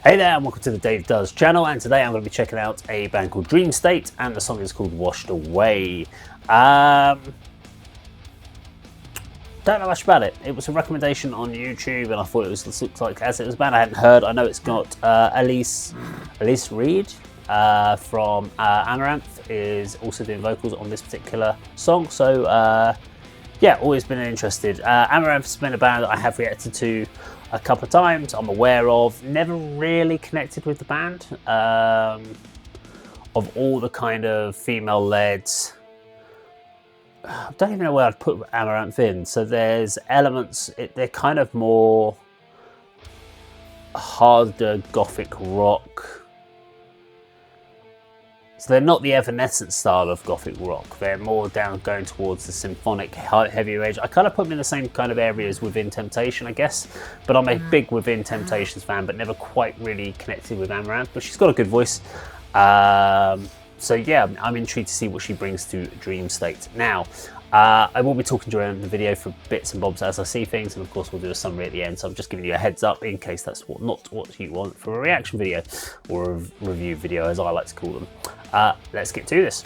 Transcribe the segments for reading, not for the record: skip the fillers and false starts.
Hey there and welcome to the Dave Does channel, and today I'm going to be checking out a band called Dreamstate and the song is called Washed Away. Don't know much about it. It was a recommendation on YouTube and I thought it looked like as it was a band I hadn't heard. I know it's got Elise Reed from Amaranth is also doing vocals on this particular song, so yeah, always been interested. Amaranth's been a band that I have reacted to a couple of times, I'm aware of, never really connected with the band. Of all the kind of female-led, I don't even know where I'd put Amaranth in. So there's elements, they're kind of more harder gothic rock. So they're not the Evanescence style of gothic rock. They're more going towards the symphonic, heavier edge. I kind of put them in the same kind of areas Within Temptation, I guess. But I'm a big Within Temptations fan, but never quite really connected with Amaranth. But she's got a good voice. So yeah, I'm intrigued to see what she brings to Dreamstate. Now, I will be talking during the video for bits and bobs as I see things, and of course we'll do a summary at the end, so I'm just giving you a heads up in case that's not what you want for a reaction video, or a review video as I like to call them. Let's get to this.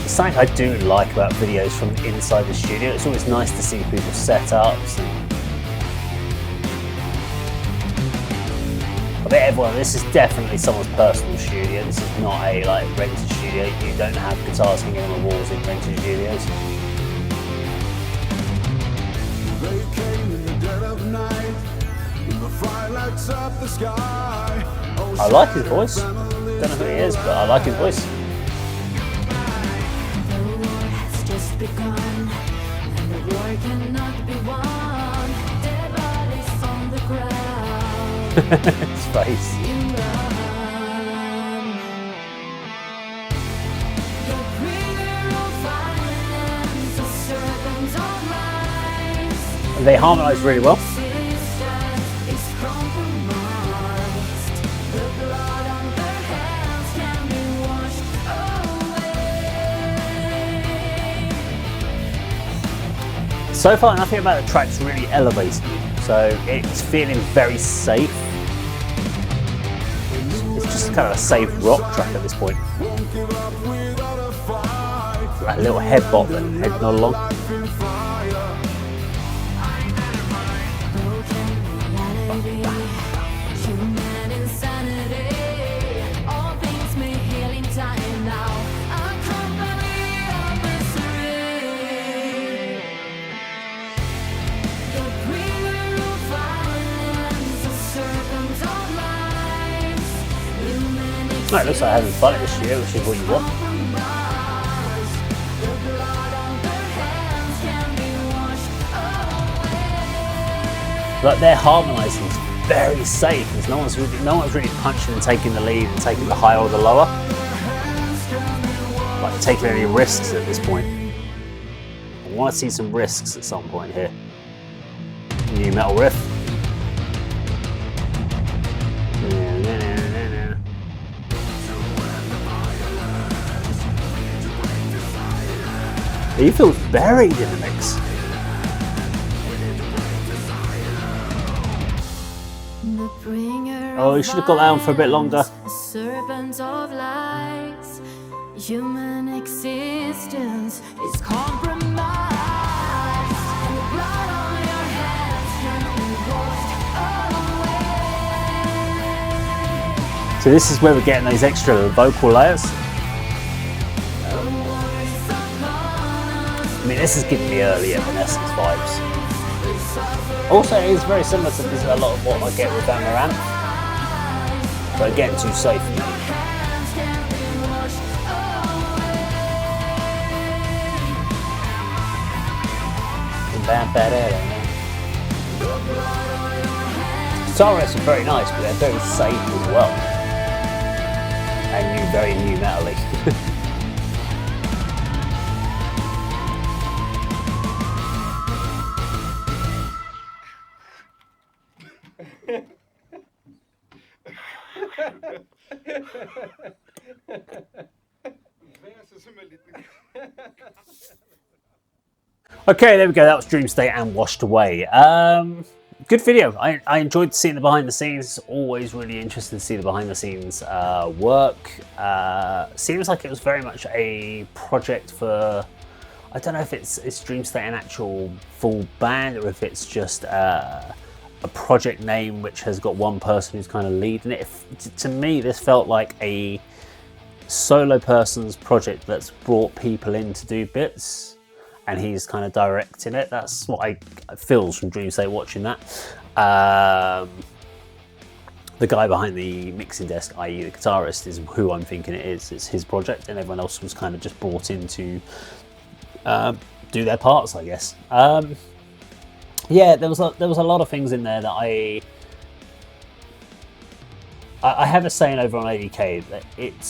Something I do like about videos from inside the studio, it's always nice to see people's setups. I bet everyone, this is definitely someone's personal studio. This is not a rented studio. You don't have guitars hanging on the walls in rented studios. They came in the dead of night, when the fire lights up the sky. I like his voice. Don't know who he is, but I like his voice. The war has just begun, and the war cannot be won. Dead bodies on the ground. His face. You run. The bringer of violence, the serpent of lies. They harmonise really well. Resistance is compromised. The blood on their hands can be washed away. So far, nothing about the track's really elevated me, so it's feeling very safe. It's just kind of a safe rock track at this point. Won't give up without a fight. Like a little head bop and head nod along. Life in fire. Broken reality, human insanity. All things may heal in time now. A company of misery. The bringer of violence, the serpent of lies. Human Right, looks like having fun this year, which is what you want. compromise. The blood on their hands can be washed away. Like their harmonising is very safe. There's no one's really punching and taking the lead and taking the higher or the lower. Like taking any risks at this point. I want to see some risks at some point here. New metal riff. He feels buried in the mix. The bringer Oh, you of should have got that on for a bit longer. violence, serpent of lies. Human existence is compromised. And the blood on your hands can be washed away. So this is where we're getting those extra vocal layers. The war is upon us. I mean, this is giving me early Evanescence vibes. Also, it is very similar to a lot of what I get with Amaranth, but again, too safe for me. Hands can be washed Guitar riffs are very nice, but they're very safe as well, and very new metal-y. Vance Okay, there we go. That was Dreamstate and Washed Away. Good video. I enjoyed seeing the behind the scenes. Always really interested to see the behind the scenes work. Seems like it was very much a project for, I don't know if it's Dreamstate an actual full band or if it's just a project name which has got one person who's kind of leading it. To me, this felt like a solo person's project that's brought people in to do bits. And he's kind of directing it. That's what I feels from Dreamstate watching that. The guy behind the mixing desk, i.e. the guitarist, is who I'm thinking it is. It's his project, and everyone else was kind of just brought in to do their parts, I guess. Yeah, there was a lot of things in there that I have a saying over on ADK that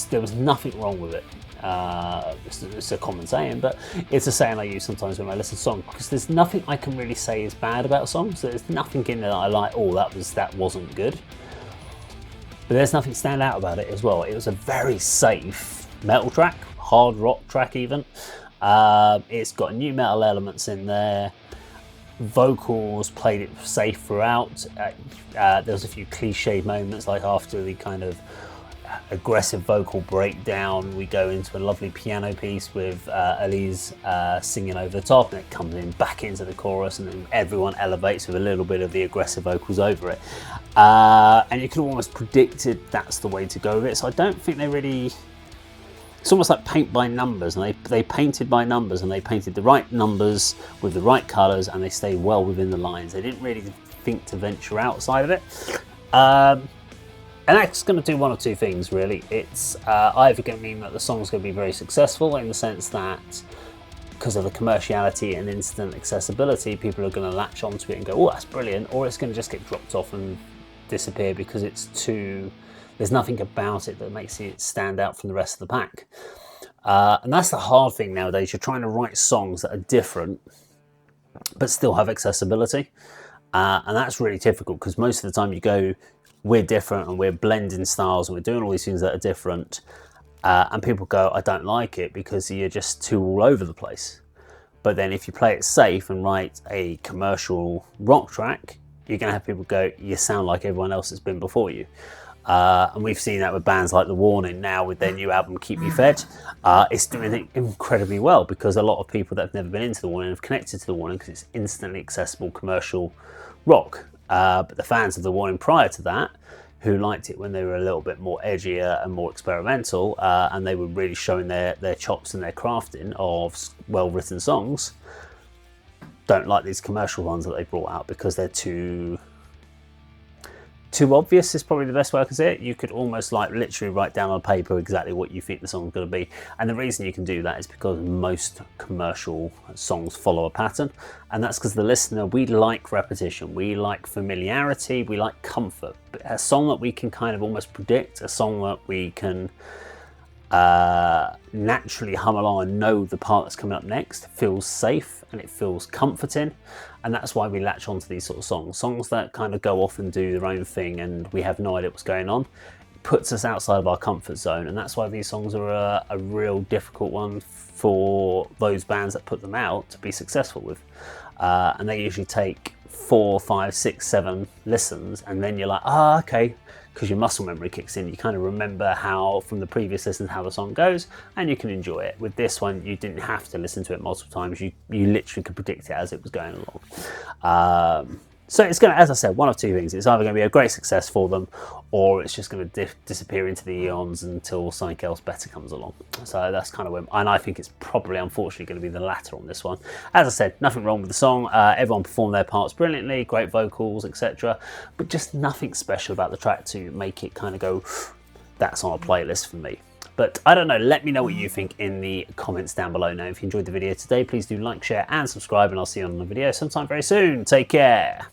there was nothing wrong with it. It's a common saying, but it's a saying I use sometimes when I listen to songs, because there's nothing I can really say is bad about songs. There's nothing in there that I like, oh, that wasn't good. But there's nothing stand out about it as well. It was a very safe metal track, hard rock track even. It's got new metal elements in there. Vocals played it safe throughout. There was a few cliched moments, like after the kind of aggressive vocal breakdown, we go into a lovely piano piece with Elise singing over the top, and it comes in back into the chorus, and then everyone elevates with a little bit of the aggressive vocals over it. And you can almost predict it, that's the way to go with it. So I don't think they really... It's almost like paint by numbers, and they painted by numbers, and they painted the right numbers with the right colours, and they stayed well within the lines. They didn't really think to venture outside of it. And that's going to do one or two things, really. It's either going to mean that the song's going to be very successful, in the sense that because of the commerciality and instant accessibility, people are going to latch onto it and go, oh, that's brilliant, or it's going to just get dropped off and disappear because there's nothing about it that makes it stand out from the rest of the pack. And that's the hard thing nowadays. You're trying to write songs that are different, but still have accessibility. And that's really difficult, because most of the time you go, we're different and we're blending styles and we're doing all these things that are different, and people go, I don't like it because you're just too all over the place. But then if you play it safe and write a commercial rock track, you're going to have people go, you sound like everyone else that's been before you. And we've seen that with bands like The Warning now with their new album Keep Me Fed. It's doing it incredibly well, because a lot of people that have never been into The Warning have connected to The Warning because it's instantly accessible commercial rock. But the fans of The Warning prior to that, who liked it when they were a little bit more edgier and more experimental, and they were really showing their chops and their crafting of well-written songs, don't like these commercial ones that they brought out because they're too obvious is probably the best way I can say it. You could almost like literally write down on paper exactly what you think the song's going to be. And the reason you can do that is because most commercial songs follow a pattern. And that's because the listener, we like repetition, we like familiarity, we like comfort. But a song that we can kind of almost predict, a song that we can naturally hum along and know the part that's coming up next, feels safe and it feels comforting. And that's why we latch onto these sort of songs that kind of go off and do their own thing and we have no idea what's going on. It puts us outside of our comfort zone, and that's why these songs are a real difficult one for those bands that put them out to be successful with. And they usually take 4, 5, 6, 7 listens, and then you're like, ah, okay, because your muscle memory kicks in. You kind of remember how, from the previous listens, how the song goes, and you can enjoy it. With this one, you didn't have to listen to it multiple times. You literally could predict it as it was going along. So it's going to, as I said, one of two things. It's either going to be a great success for them, or it's just going to disappear into the eons until something else better comes along. So that's kind of when, and I think it's probably, unfortunately, going to be the latter on this one. As I said, nothing wrong with the song. Everyone performed their parts brilliantly, great vocals, etc. But just nothing special about the track to make it kind of go, that's on a playlist for me. But I don't know, let me know what you think in the comments down below. Now, if you enjoyed the video today, please do like, share and subscribe, and I'll see you on the video sometime very soon. Take care.